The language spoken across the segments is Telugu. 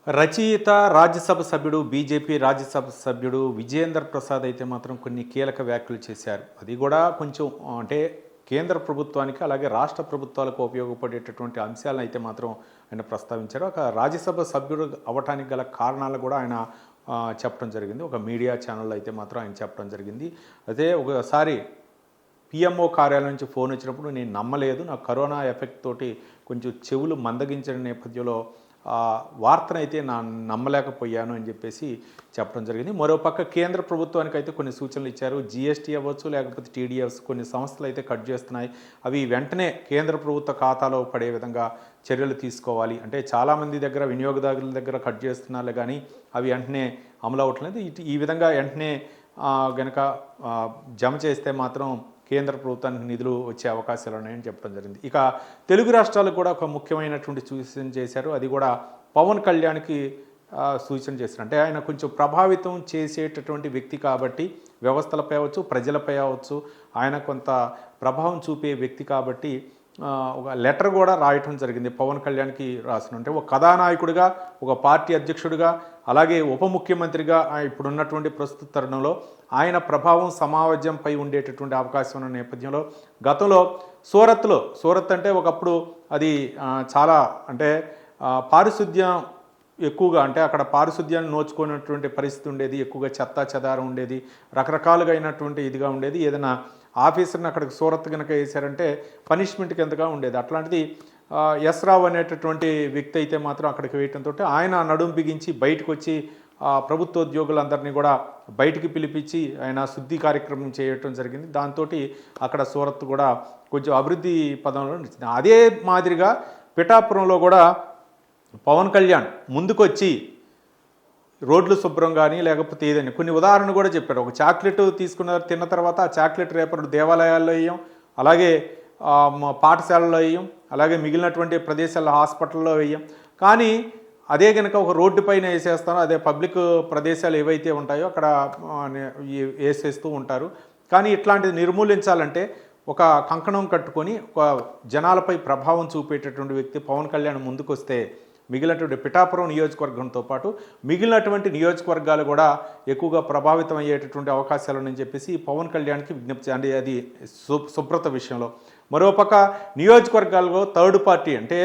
రచయిత, రాజ్యసభ సభ్యుడు, బీజేపీ రాజ్యసభ సభ్యుడు విజయేందర్ ప్రసాద్ అయితే మాత్రం కొన్ని కీలక వ్యాఖ్యలు చేశారు. అది కూడా కొంచెం అంటే కేంద్ర ప్రభుత్వానికి అలాగే రాష్ట్ర ప్రభుత్వాలకు ఉపయోగపడేటటువంటి అంశాలను అయితే మాత్రం ఆయన ప్రస్తావించారు. ఒక రాజ్యసభ సభ్యుడు అవ్వటానికి గల కారణాలు కూడా ఆయన చెప్పడం జరిగింది. ఒక మీడియా ఛానల్లో అయితే మాత్రం ఆయన చెప్పడం జరిగింది. అదే ఒకసారి పిఎంఓ కార్యాలయం నుంచి ఫోన్ వచ్చినప్పుడు నేను నమ్మలేదు, నాకు కరోనా ఎఫెక్ట్ తోటి కొంచెం చెవులు మందగించిన నేపథ్యంలో వార్తనైతే నమ్మలేకపోయాను అని చెప్పేసి చెప్పడం జరిగింది. మరోపక్క కేంద్ర ప్రభుత్వానికి అయితే కొన్ని సూచనలు ఇచ్చారు. జీఎస్టీ అవ్వచ్చు, లేకపోతే టీడీఎస్ కొన్ని సంస్థలు అయితే కట్ చేస్తున్నాయి. అవి వెంటనే కేంద్ర ప్రభుత్వ ఖాతాలో పడే విధంగా చర్యలు తీసుకోవాలి. అంటే చాలామంది దగ్గర వినియోగదారుల దగ్గర కట్ చేస్తున్నారు, కానీ అవి వెంటనే అమలు అవ్వట్లేదు. ఈ విధంగా వెంటనే గనక జమ చేస్తే మాత్రం కేంద్ర ప్రభుత్వానికి నిధులు వచ్చే అవకాశాలు ఉన్నాయని చెప్పడం జరిగింది. ఇక తెలుగు రాష్ట్రాలకు కూడా ఒక ముఖ్యమైనటువంటి సూచన చేశారు. అది కూడా పవన్ కళ్యాణ్కి సూచన చేశారు. అంటే ఆయన కొంచెం ప్రభావితం చేసేటటువంటి వ్యక్తి కాబట్టి, వ్యవస్థలపై అవచ్చు, ప్రజలపై అవచ్చు, ఆయన కొంత ప్రభావం చూపే వ్యక్తి కాబట్టి ఒక లెటర్ కూడా రాయటం జరిగింది. పవన్ కళ్యాణ్కి రాసిన, అంటే ఒక కథానాయకుడిగా, ఒక పార్టీ అధ్యక్షుడిగా, అలాగే ఉప ముఖ్యమంత్రిగా ఇప్పుడున్నటువంటి ప్రస్తుత తరుణంలో ఆయన ప్రభావం సమాజంపై ఉండేటటువంటి అవకాశం ఉన్న నేపథ్యంలో గతంలో సూరత్ అంటే ఒకప్పుడు అది చాలా అంటే పారిశుద్ధ్యం ఎక్కువగా, అంటే అక్కడ పారిశుద్ధ్యాన్ని నోచుకున్నటువంటి పరిస్థితి ఉండేది. ఎక్కువగా చెత్త చెదారం ఉండేది, రకరకాలుగా అయినటువంటి ఇదిగా ఉండేది. ఏదైనా ఆఫీసర్ని అక్కడికి సూరత్ కనుక వేశారంటే పనిష్మెంట్ కిందగా ఉండేది. అట్లాంటిది ఎస్ రావు అనేటటువంటి వ్యక్తి అయితే మాత్రం అక్కడికి వేయటంతో ఆయన నడుము బిగించి బయటకు వచ్చి ప్రభుత్వ ఉద్యోగులందరినీ కూడా బయటికి పిలిపించి ఆయన శుద్ధి కార్యక్రమం చేయటం జరిగింది. దాంతో అక్కడ సూరత్ కూడా కొంచెం అభివృద్ధి పదంలో నిలిచింది. అదే మాదిరిగా పిఠాపురంలో కూడా పవన్ కళ్యాణ్ ముందుకొచ్చి రోడ్లు శుభ్రం కానీ లేకపోతే ఏదని కొన్ని ఉదాహరణ కూడా చెప్పాడు. ఒక చాక్లెట్ తిన్న తర్వాత ఆ చాక్లెట్ రేపటి దేవాలయాల్లో వేయం, అలాగే పాఠశాలలో వేయం, అలాగే మిగిలినటువంటి ప్రదేశాల్లో హాస్పిటల్లో వేయం. కానీ అదే కనుక ఒక రోడ్డు పైన వేసేస్తానో, అదే పబ్లిక్ ప్రదేశాలు ఏవైతే ఉంటాయో అక్కడ వేసేస్తూ ఉంటారు. కానీ ఇట్లాంటిది నిర్మూలించాలంటే ఒక కంకణం కట్టుకొని ఒక జనాలపై ప్రభావం చూపేటటువంటి వ్యక్తి పవన్ కళ్యాణ్ ముందుకొస్తే మిగిలినటువంటి పిఠాపురం నియోజకవర్గంతో పాటు మిగిలినటువంటి నియోజకవర్గాలు కూడా ఎక్కువగా ప్రభావితం అయ్యేటటువంటి అవకాశాలు ఉన్నాయని చెప్పేసి పవన్ కళ్యాణ్కి విజ్ఞప్తి, అంటే అది శుభ్రత విషయంలో. మరోపక్క నియోజకవర్గాల్లో థర్డ్ పార్టీ, అంటే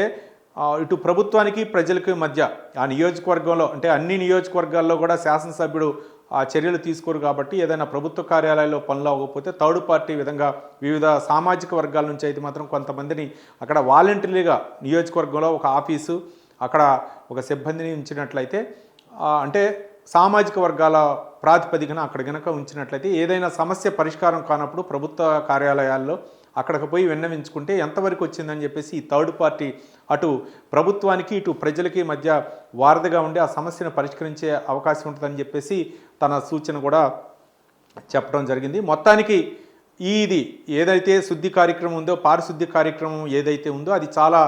ఇటు ప్రభుత్వానికి ప్రజలకి మధ్య ఆ నియోజకవర్గంలో, అంటే అన్ని నియోజకవర్గాల్లో కూడా శాసనసభ్యుడు ఆ చర్యలు తీసుకోరు కాబట్టి ఏదైనా ప్రభుత్వ కార్యాలయాల్లో పనులు అవ్వకపోతే థర్డ్ పార్టీ విధంగా వివిధ సామాజిక వర్గాల నుంచి అయితే మాత్రం కొంతమందిని అక్కడ వాలంటీర్లుగా నియోజకవర్గంలో ఒక ఆఫీసు, అక్కడ ఒక సిబ్బందిని ఉంచినట్లయితే, అంటే సామాజిక వర్గాల ప్రాతిపదికన అక్కడ కనుక ఉంచినట్లయితే ఏదైనా సమస్య పరిష్కారం కానప్పుడు ప్రభుత్వ కార్యాలయాల్లో అక్కడికి పోయి విన్నవించుకుంటే ఎంతవరకు వచ్చిందని చెప్పేసి ఈ థర్డ్ పార్టీ అటు ప్రభుత్వానికి ఇటు ప్రజలకి మధ్య వారధిగా ఉండి ఆ సమస్యను పరిష్కరించే అవకాశం ఉంటుందని చెప్పేసి తన సూచన కూడా చెప్పడం జరిగింది. మొత్తానికి ఇది ఏదైతే శుద్ధి కార్యక్రమం ఉందో, పారిశుద్ధ్య కార్యక్రమం ఏదైతే ఉందో అది చాలా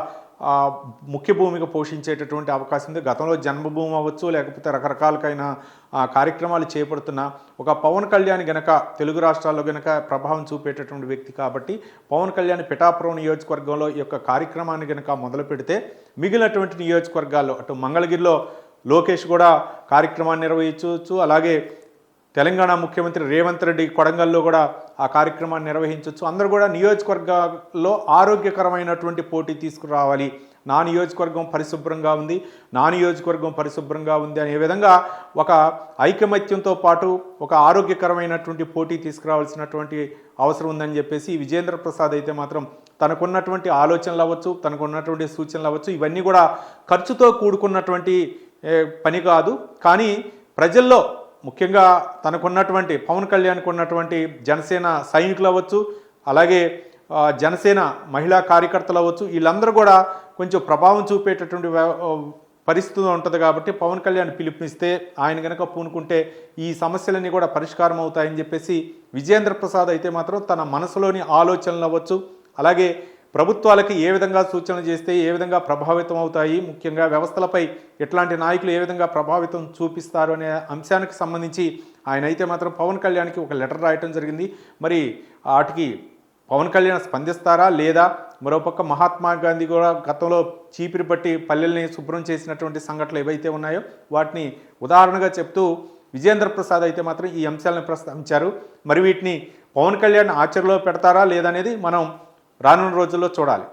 ముఖ్య భూమిక పోషించేటటువంటి అవకాశం ఉంది. గతంలో జన్మభూమి అవ్వచ్చు, లేకపోతే రకరకాలకైన కార్యక్రమాలు చేపడుతున్న ఒక పవన్ కళ్యాణ్ గనక తెలుగు రాష్ట్రాల్లో గనక ప్రభావం చూపేటటువంటి వ్యక్తి కాబట్టి పవన్ కళ్యాణ్ పిఠాపురం నియోజకవర్గంలో ఈ యొక్క కార్యక్రమాన్ని గనక మొదలు పెడితే మిగిలినటువంటి నియోజకవర్గాల్లో అటు మంగళగిరిలో లోకేష్ కూడా కార్యక్రమాన్ని నిర్వహించవచ్చు, అలాగే తెలంగాణ ముఖ్యమంత్రి రేవంత్ రెడ్డి కొడంగల్లో కూడా ఆ కార్యక్రమాన్ని నిర్వహించవచ్చు. అందరూ కూడా నియోజకవర్గాల్లో ఆరోగ్యకరమైనటువంటి పోటీ తీసుకురావాలి. నా నియోజకవర్గం పరిశుభ్రంగా ఉంది, నా నియోజకవర్గం పరిశుభ్రంగా ఉంది అనే విధంగా ఒక ఐకమత్యంతో పాటు ఒక ఆరోగ్యకరమైనటువంటి పోటీ తీసుకురావాల్సినటువంటి అవసరం ఉందని చెప్పేసి విజయేంద్ర ప్రసాద్ అయితే మాత్రం తనకున్నటువంటి ఆలోచనలు అవ్వచ్చు, తనకున్నటువంటి సూచనలు అవ్వచ్చు, ఇవన్నీ కూడా ఖర్చుతో కూడుకున్నటువంటి పని కాదు. కానీ ప్రజల్లో ముఖ్యంగా తనకున్నటువంటి పవన్ కళ్యాణ్కి ఉన్నటువంటి జనసేన సైనికులు అవ్వచ్చు, అలాగే జనసేన మహిళా కార్యకర్తలు అవ్వచ్చు, వీళ్ళందరూ కూడా కొంచెం ప్రభావం చూపేటటువంటి పరిస్థితి ఉంటుంది కాబట్టి పవన్ కళ్యాణ్ పిలుపునిస్తే ఆయన కనుక పూనుకుంటే ఈ సమస్యలన్నీ కూడా పరిష్కారం అవుతాయని చెప్పేసి విజయేంద్ర ప్రసాద్ అయితే మాత్రం తన మనసులోని ఆలోచనలు అవ్వచ్చు, అలాగే ప్రభుత్వాలకి ఏ విధంగా సూచనలు చేస్తే ఏ విధంగా ప్రభావితం అవుతాయి, ముఖ్యంగా వ్యవస్థలపై ఎట్లాంటి నాయకులు ఏ విధంగా ప్రభావితం చూపిస్తారు అనే అంశానికి సంబంధించి ఆయన అయితే మాత్రం పవన్ కళ్యాణ్కి ఒక లెటర్ రాయటం జరిగింది. మరి వాటికి పవన్ కళ్యాణ్ స్పందిస్తారా లేదా? మరోపక్క మహాత్మా గాంధీ కూడా గతంలో చీపిరి పట్టి పల్లెల్ని శుభ్రం చేసినటువంటి సంఘటనలు ఏవైతే ఉన్నాయో వాటిని ఉదాహరణగా చెప్తూ విజేంద్ర ప్రసాద్ అయితే మాత్రం ఈ అంశాలను ప్రస్తావించారు. మరి వీటిని పవన్ కళ్యాణ్ ఆచరణలో పెడతారా లేదనేది మనం రానున్న రోజుల్లో చూడాలి.